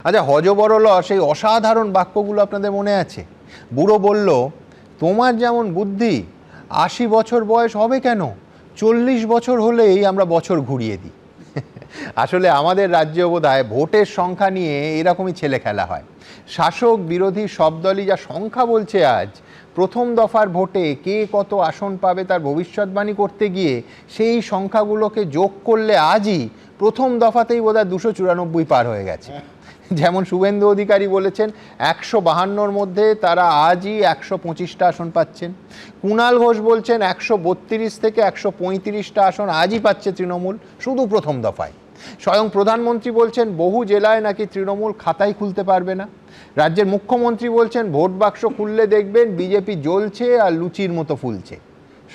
আচ্ছা, হযবরল সেই অসাধারণ বাক্যগুলো আপনাদের মনে আছে? বুড়ো বলল, তোমার যেমন বুদ্ধি ৮০ বছর বয়স হবে কেন, ৪০ বছর হলেই আমরা বছর ঘুরিয়ে দিই। আসলে আমাদের রাজ্যে বোধহয় ভোটের সংখ্যা নিয়ে এরকমই ছেলে খেলা হয়। শাসক বিরোধী সব দলই যা সংখ্যা বলছে আজ, প্রথম দফার ভোটে কে কত আসন পাবে তার ভবিষ্যৎবাণী করতে গিয়ে সেই সংখ্যাগুলোকে যোগ করলে আজই প্রথম দফাতেই বোধহয় ২৯৪ পার হয়ে গেছে। যেমন শুভেন্দু অধিকারী বলেছেন ১৫২র মধ্যে তারা আজই ১২৫টা আসন পাচ্ছেন। কুণাল ঘোষ বলছেন ১৩২ থেকে ১৩৫টা আসন আজই পাচ্ছে তৃণমূল শুধু প্রথম দফায়। স্বয়ং প্রধানমন্ত্রী বলছেন বহু জেলায় নাকি তৃণমূল খাতাই খুলতে পারবে না। রাজ্যের মুখ্যমন্ত্রী বলছেন ভোট বাক্স খুললে দেখবেন বিজেপি জ্বলছে আর লুচির মতো ফুলছে।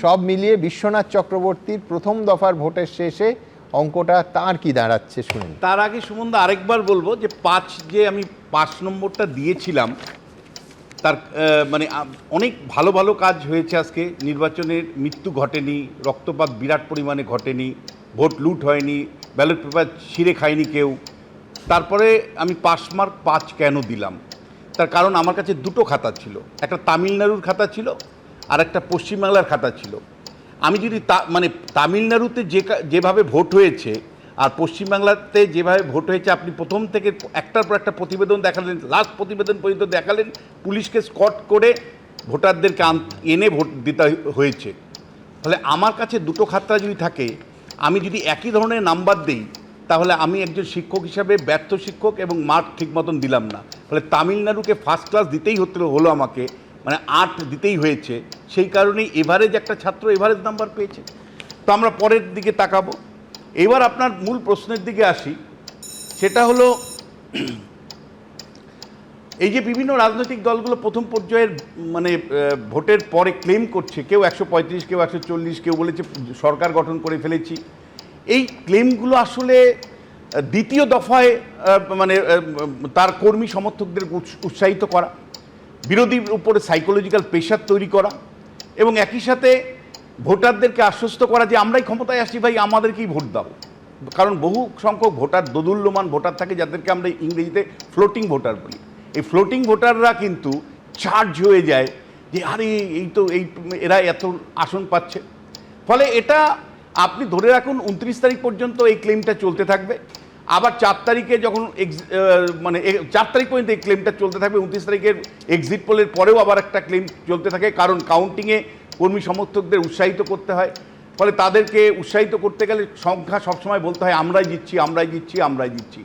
সব মিলিয়ে বিশ্বনাথ চক্রবর্তীর প্রথম দফার ভোটের শেষে অঙ্কটা তার কি দাঁড়াচ্ছে শুনুন। তার আগে সুমনদা আরেকবার বলবো যে আমি ৫ নম্বরটা দিয়েছিলাম, তার মানে অনেক ভালো ভালো কাজ হয়েছে আজকে। নির্বাচনের মৃত্যু ঘটেনি, রক্তপাত বিরাট পরিমাণে ঘটেনি, ভোট লুট হয়নি, ব্যালট পেপার ছিঁড়ে খায়নি কেউ। তারপরে আমি পাস মার্ক ৫ কেন দিলাম, তার কারণ আমার কাছে দুটো খাতা ছিল, একটা তামিলনাড়ুর খাতা ছিল আর একটা পশ্চিমবাংলার খাতা ছিল। আমি যদি তামিলনাড়ুতে যেভাবে ভোট হয়েছে আর পশ্চিমবাংলাতে যেভাবে ভোট হয়েছে, আপনি প্রথম থেকে একটার পর একটা প্রতিবেদন দেখালেন, লাস্ট প্রতিবেদন পর্যন্ত দেখালেন, পুলিশকে স্কট করে ভোটারদেরকে এনে ভোট দিতে হয়েছে। তাহলে আমার কাছে দুটো খাতা যদি থাকে, আমি যদি একই ধরনের নাম্বার দিই, তাহলে আমি একজন শিক্ষক হিসাবে ব্যর্থ শিক্ষক এবং মার্ক ঠিক মতন দিলাম না। ফলে তামিলনাড়ুকে ফার্স্ট ক্লাস দিতেই হলো আমাকে, মানে ৮ দিতেই হয়েছে। সেই কারণেই এভারেজ একটা ছাত্র এভারেজ নাম্বার পেয়েছে। তো আমরা পরের দিকে তাকাবো। এবার আপনার মূল প্রশ্নের দিকে আসি, সেটা হলো এই যে বিভিন্ন রাজনৈতিক দলগুলো প্রথম পর্যায়ের মানে ভোটের পরে ক্লেম করছে, কেউ ১৩৫, কেউ ১৪০, কেউ বলেছে সরকার গঠন করে ফেলেছি। এই ক্লেমগুলো আসলে দ্বিতীয় দফায় মানে তার কর্মী সমর্থকদের উৎসাহিত করা, বিরোধীর উপরে সাইকোলজিক্যাল প্রেশার তৈরি করা এবং একই সাথে ভোটারদেরকে আশ্বস্ত করা যে আমরাই ক্ষমতায় আসছি ভাই, আমাদেরকেই ভোট দাও। কারণ বহু সংখ্যক ভোটার, দোদুল্যমান ভোটার থাকে, যাদেরকে আমরা ইংরেজিতে ফ্লোটিং ভোটার বলি। এই ফ্লোটিং ভোটাররা কিন্তু চার্জ হয়ে যায় যে আরে এরা এত আসন পাচ্ছে। ফলে এটা আপনি ধরে রাখুন ২৯ তারিখ পর্যন্ত এই ক্লেমটা চলতে থাকবে। আবার ৪ তারিখে যখন ৪ তারিখ পর্যন্ত এই ক্লেমটা চলতে থাকবে। ২৯ তারিখের এক্সিট পোলের পরেও আবার একটা ক্লেম চলতে থাকে, কারণ কাউন্টিংয়ে কর্মী সমর্থকদের উৎসাহিত করতে হয়। ফলে তাদেরকে উৎসাহিত করতে গেলে সংখ্যা সবসময় বলতে হয় আমরাই জিতছি, আমরাই জিতছি, আমরাই জিতছি।